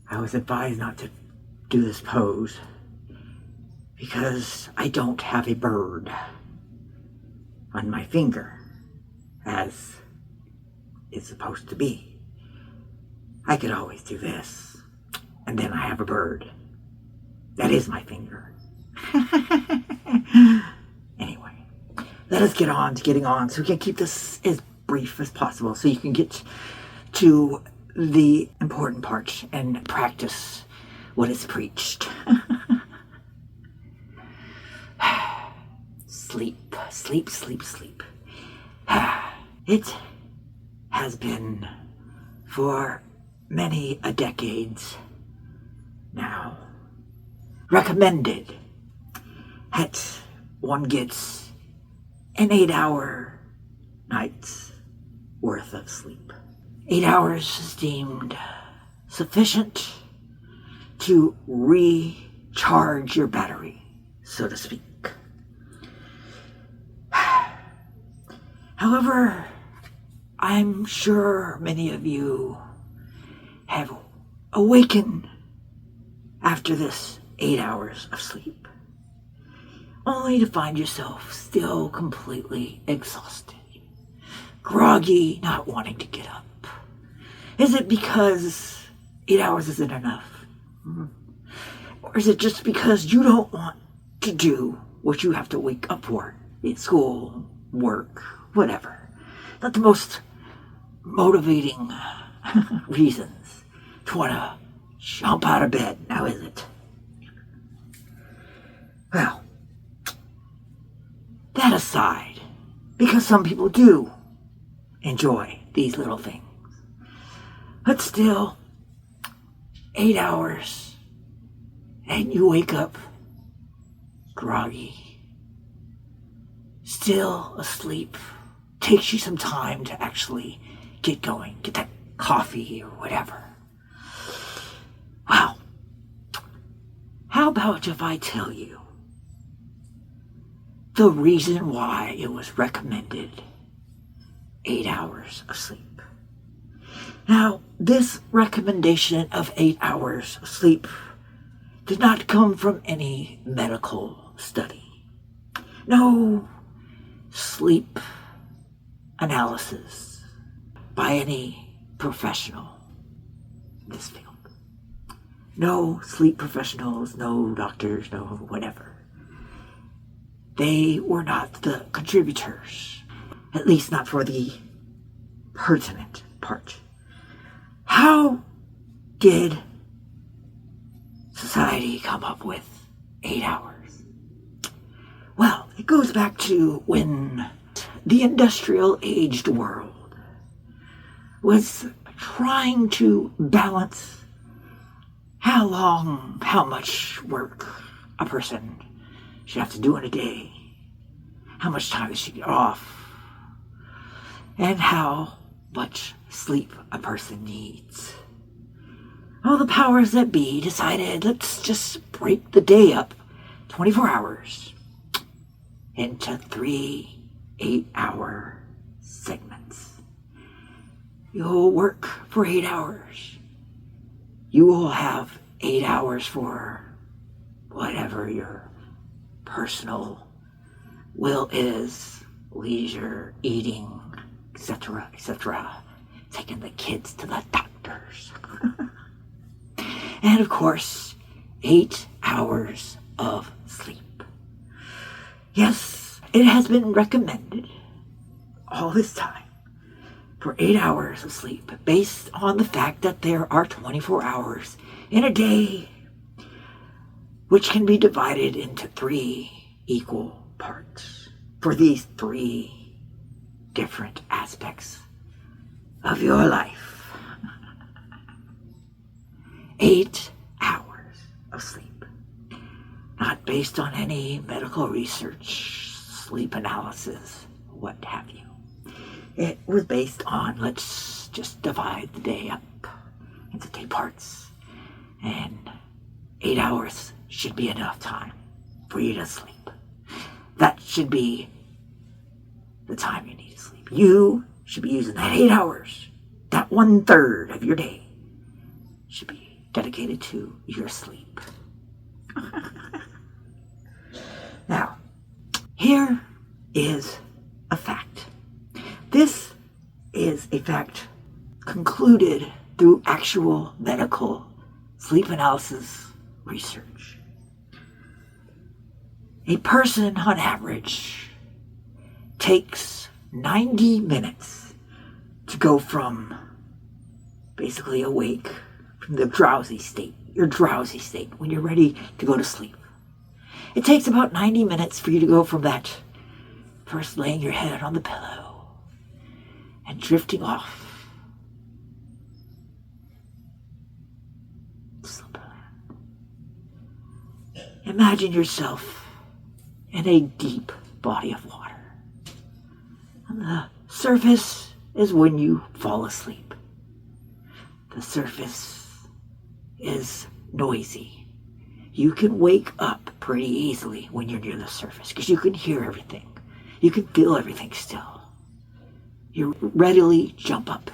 I was advised not to do this pose because I don't have a bird on my finger as it's supposed to be. I could always do this, and then I have a bird. That is my finger. Anyway, let us get on to getting on so we can keep this as brief as possible so you can get to the important part and practice what is preached. Sleep, sleep, sleep, sleep. It has been for many a decades now recommended that one gets an 8-hour night's worth of sleep. 8 hours is deemed sufficient to recharge your battery, so to speak. However, I'm sure many of you have awakened after this 8 hours of sleep, only to find yourself still completely exhausted, groggy, not wanting to get up. Is it because 8 hours isn't enough? Or is it just because you don't want to do what you have to wake up for in school, work, whatever? Not the most motivating reasons to want to jump out of bed, now is it? Well, that aside, because some people do enjoy these little things, but still, 8 hours and you wake up groggy, still asleep, takes you some time to actually get going, get that coffee or whatever. Well, how about if I tell you the reason why it was recommended 8 hours of sleep? Now, this recommendation of 8 hours of sleep did not come from any medical study. No sleep analysis by any professional in this field. No sleep professionals, no doctors, no whatever. They were not the contributors, at least not for the pertinent part. How did society come up with 8 hours? Well, it goes back to when the industrial-aged world was trying to balance how much work a person should have to do in a day, how much time they should get off, and how much sleep a person needs. All the powers that be decided, let's just break the day up 24 hours into 3 8-hour segments. You'll work for 8 hours. You will have 8 hours for whatever your personal will is, leisure, eating, etc., etc., taking the kids to the doctors. And of course, 8 hours of sleep. Yes, it has been recommended all this time for 8 hours of sleep based on the fact that there are 24 hours in a day, which can be divided into 3 equal parts for these 3 different aspects of your life. 8 hours of sleep, not based on any medical research, sleep analysis, what have you. It was based on, let's just divide the day up into 2 parts, and 8 hours should be enough time for you to sleep. That should be the time you need to sleep. You should be using that 8 hours, that 1/3 of your day should be dedicated to your sleep. Now, here is a fact. This is a fact concluded through actual medical sleep analysis research. A person on average takes 90 minutes to go from basically awake, from the drowsy state, your drowsy state, when you're ready to go to sleep. It takes about 90 minutes for you to go from that first laying your head on the pillow and drifting off. Imagine yourself in a deep body of water. And the surface is when you fall asleep. The surface is noisy. You can wake up pretty easily when you're near the surface because you can hear everything. You can feel everything still. You readily jump up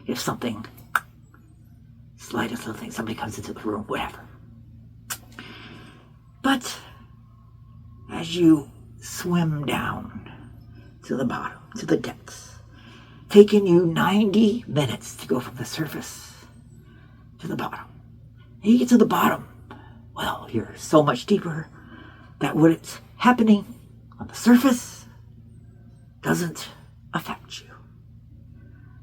if something, slightest little thing, somebody comes into the room, whatever. But as you swim down to the bottom, to the depths, taking you 90 minutes to go from the surface to the bottom. And you get to the bottom, well, you're so much deeper that what's happening on the surface doesn't affect you.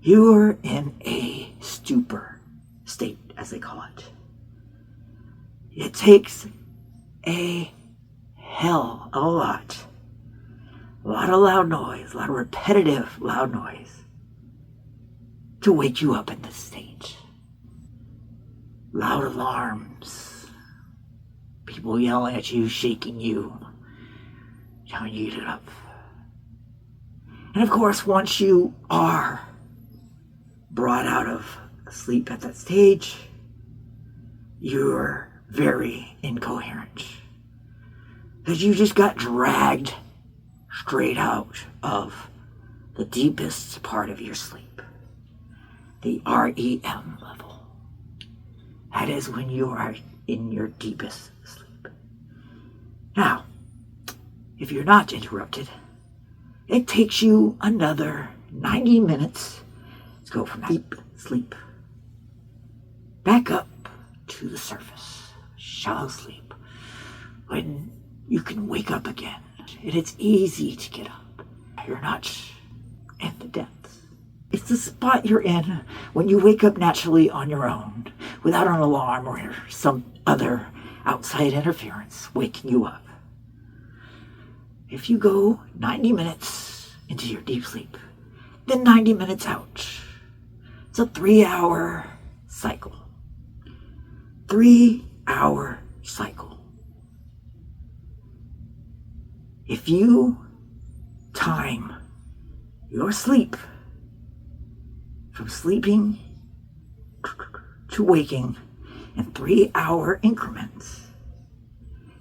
You're in a stupor state, as they call it. It takes a hell of a lot of loud noise, a lot of repetitive loud noise to wake you up in this state. Loud alarms, people yelling at you, shaking you, telling you to get up. And of course, once you are brought out of sleep at that stage, you're very incoherent. Because you just got dragged straight out of the deepest part of your sleep. The REM level. That is when you are in your deepest sleep. Now, if you're not interrupted, it takes you another 90 minutes to go from deep sleep back up to the surface. Shallow sleep, when you can wake up again, and it's easy to get up. You're not in the depths. It's the spot you're in when you wake up naturally on your own, without an alarm or some other outside interference waking you up. If you go 90 minutes into your deep sleep, then 90 minutes out. It's a 3-hour cycle. 3-hour cycle. If you time your sleep from sleeping to waking in 3-hour increments,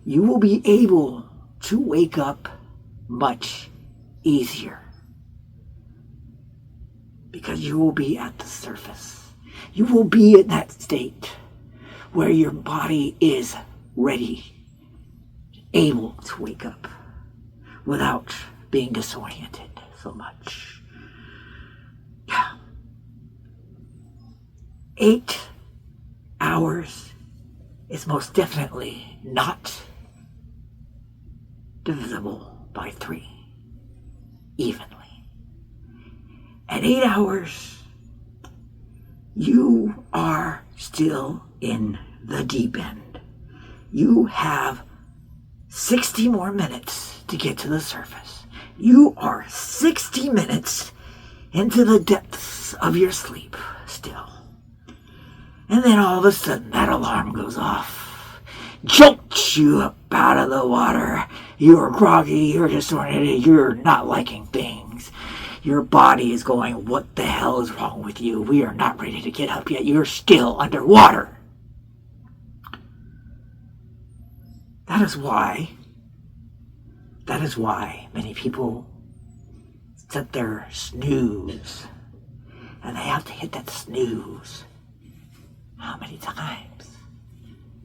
you will be able to wake up much easier because you will be at the surface. You will be in that state where your body is ready, able to wake up without being disoriented so much. Yeah. 8 hours is most definitely not divisible by 3 evenly. At 8 hours, you are still in the deep end. You have 60 more minutes to get to the surface. You are 60 minutes into the depths of your sleep still. And then all of a sudden that alarm goes off, jolts you up out of the water. You're groggy, you're disoriented, you're not liking things. Your body is going, what the hell is wrong with you? We are not ready to get up yet. You're still underwater. That is why many people set their snooze. And they have to hit that snooze How many times?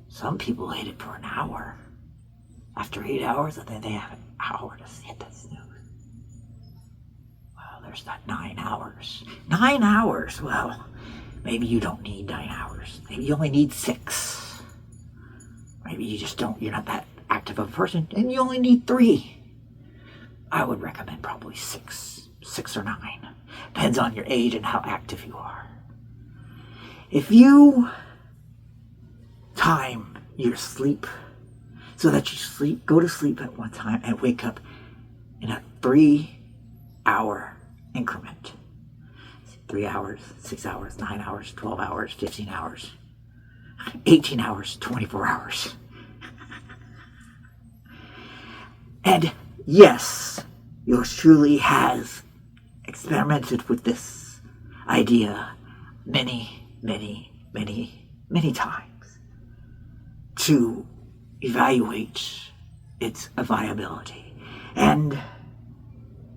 Some people hit it for an hour. After 8 hours, and then they have an hour to hit that snooze. Well, there's that 9 hours. 9 hours? Well, maybe you don't need 9 hours. Maybe you only need 6. Maybe you just don't, you're not that active of a person, and you only need 3. I would recommend probably 6. 6 or 9. Depends on your age and how active you are. If you time your sleep so that you go to sleep at one time and wake up in a 3-hour increment. 3 hours, 6 hours, 9 hours, 12 hours, 15 hours, 18 hours, 24 hours. And yes, yours truly has experimented with this idea many times to evaluate its viability. And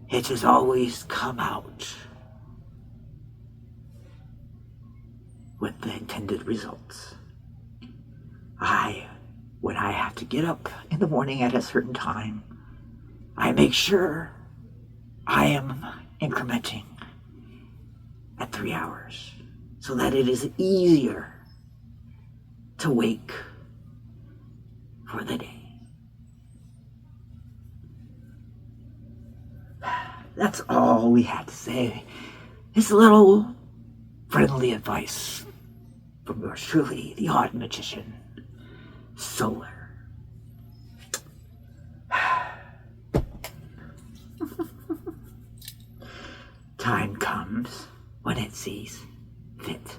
it has always come out with the intended results. When I have to get up in the morning at a certain time, I make sure I am incrementing at 3 hours so that it is easier to wake for the day. That's all we had to say. This little friendly advice from yours truly, the Odd Magician, Solar. Time comes when it sees fit.